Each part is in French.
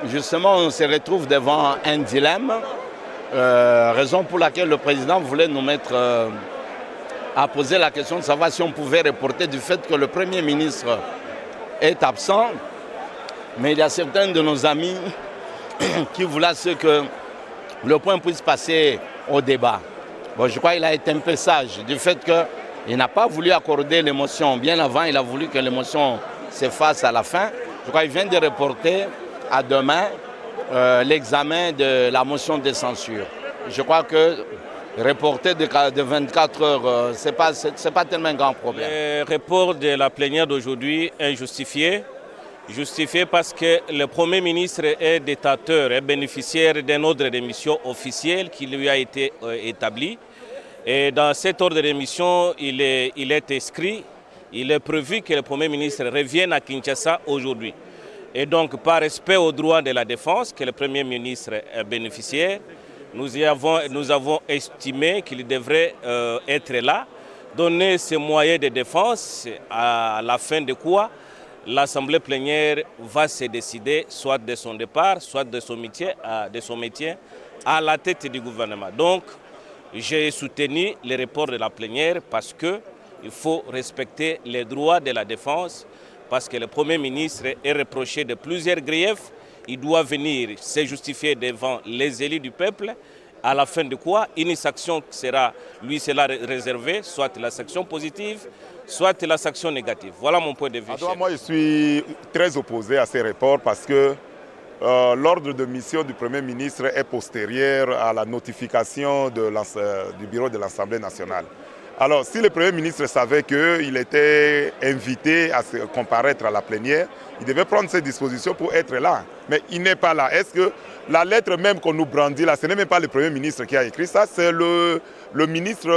justement, on se retrouve devant un dilemme, raison pour laquelle le président voulait nous mettre à poser la question de savoir si on pouvait reporter du fait que le Premier ministre est absent. Mais il y a certains de nos amis qui voulaient que le point puisse passer au débat. Bon, je crois qu'il a été un peu sage du fait qu'il n'a pas voulu accorder l'émotion. Bien avant, il a voulu que l'émotion se fasse à la fin. Je crois qu'il vient de reporter à demain l'examen de la motion de censure. Je crois que reporter de 24 heures, ce n'est pas tellement un grand problème. Le report de la plénière d'aujourd'hui est justifié. Justifié parce que le Premier ministre est détenteur et bénéficiaire d'un ordre de mission officiel qui lui a été établi. Et dans cet ordre de mission, il est inscrit, il est prévu que le Premier ministre revienne à Kinshasa aujourd'hui. Et donc, par respect aux droits de la défense, que le Premier ministre est bénéficiaire, nous avons estimé qu'il devrait être là, donner ses moyens de défense, à la fin de quoi l'Assemblée plénière va se décider soit de son départ, soit de son métier à la tête du gouvernement. Donc, j'ai soutenu le report de la plénière parce qu'il faut respecter les droits de la défense, parce que le Premier ministre est reproché de plusieurs griefs. Il doit venir se justifier devant les élus du peuple, à la fin de quoi une sanction sera réservée, soit la sanction positive, soit la sanction négative. Voilà mon point de vue. Alors, moi, je suis très opposé à ces reports parce que l'ordre de mission du Premier ministre est postérieur à la notification du bureau de l'Assemblée nationale. Alors, si le Premier ministre savait qu'il était invité à se comparaître à la plénière, il devait prendre ses dispositions pour être là. Mais il n'est pas là. Est-ce que la lettre même qu'on nous brandit là, ce n'est même pas le Premier ministre qui a écrit ça, c'est le ministre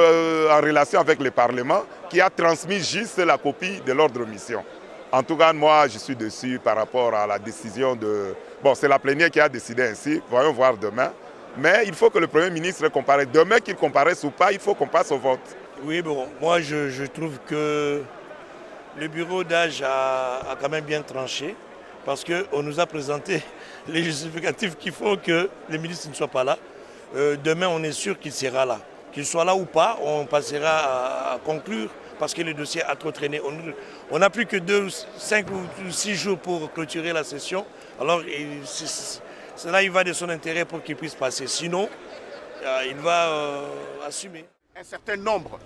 en relation avec le Parlement qui a transmis juste la copie de l'ordre de mission. En tout cas, moi, je suis dessus par rapport à la décision de... Bon, c'est la plénière qui a décidé ainsi, voyons voir demain. Mais il faut que le Premier ministre comparaisse. Demain qu'il comparaisse ou pas, il faut qu'on passe au vote. Oui, bon, moi je trouve que le bureau d'âge a quand même bien tranché parce qu'on nous a présenté les justificatifs qui font que le ministre ne soit pas là. Demain, on est sûr qu'il sera là. Qu'il soit là ou pas, on passera à conclure parce que le dossier a trop traîné. On n'a plus que 5 ou 6 jours pour clôturer la session. Alors, cela il va de son intérêt pour qu'il puisse passer. Sinon, il va assumer un certain nombre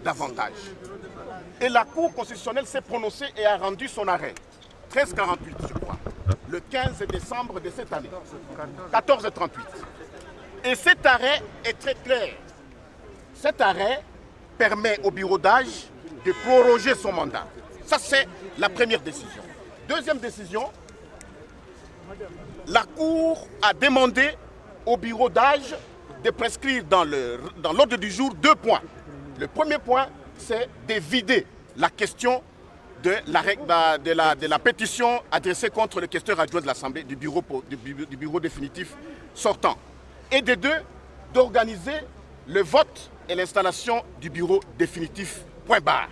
d'avantages. Et la Cour constitutionnelle s'est prononcée et a rendu son arrêt, 1348 je crois, le 15 décembre de cette année, 1438. Et cet arrêt est très clair. Cet arrêt permet au bureau d'âge de proroger son mandat. Ça, c'est la première décision. Deuxième décision, la Cour a demandé au bureau d'âge de prescrire dans l'ordre du jour 2 points. Le premier point, c'est de vider la question de la pétition adressée contre le questeur adjoint de l'Assemblée du bureau définitif sortant. Et de 2, d'organiser le vote et l'installation du bureau définitif, point barre.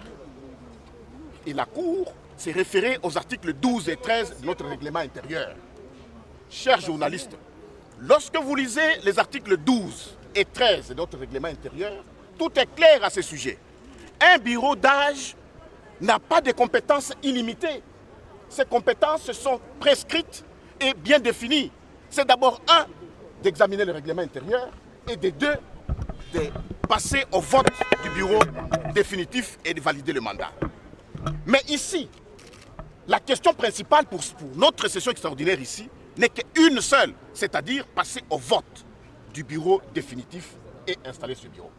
Et la Cour s'est référée aux articles 12 et 13 de notre règlement intérieur. Chers journalistes, lorsque vous lisez les articles 12 et 13 de notre règlement intérieur, tout est clair à ce sujet. Un bureau d'âge n'a pas de compétences illimitées. Ces compétences sont prescrites et bien définies. C'est d'abord d'examiner le règlement intérieur et de 2, de passer au vote du bureau définitif et de valider le mandat. Mais ici, la question principale pour notre session extraordinaire ici n'est qu'une seule, c'est-à-dire passer au vote du bureau définitif et installer ce bureau.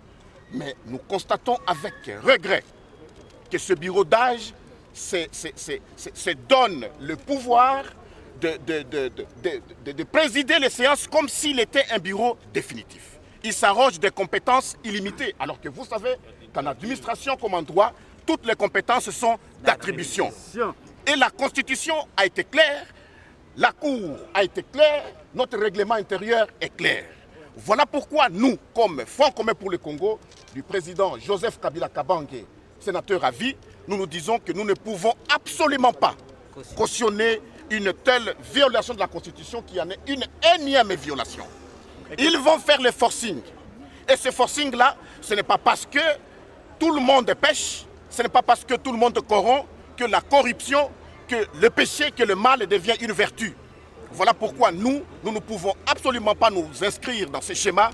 Mais nous constatons avec regret que ce bureau d'âge se donne le pouvoir de présider les séances comme s'il était un bureau définitif. Il s'arroge des compétences illimitées, alors que vous savez qu'en administration comme en droit, toutes les compétences sont d'attribution. Et la Constitution a été claire, la Cour a été claire, notre règlement intérieur est clair. Voilà pourquoi nous, comme Front commun pour le Congo, du président Joseph Kabila Kabange, sénateur à vie, nous nous disons que nous ne pouvons absolument pas cautionner une telle violation de la Constitution qu'il y en ait une énième violation. Ils vont faire le forcing. Et ce forcing-là, ce n'est pas parce que tout le monde pêche, ce n'est pas parce que tout le monde corrompt, que la corruption, que le péché, que le mal devient une vertu. Voilà pourquoi nous ne pouvons absolument pas nous inscrire dans ces schémas.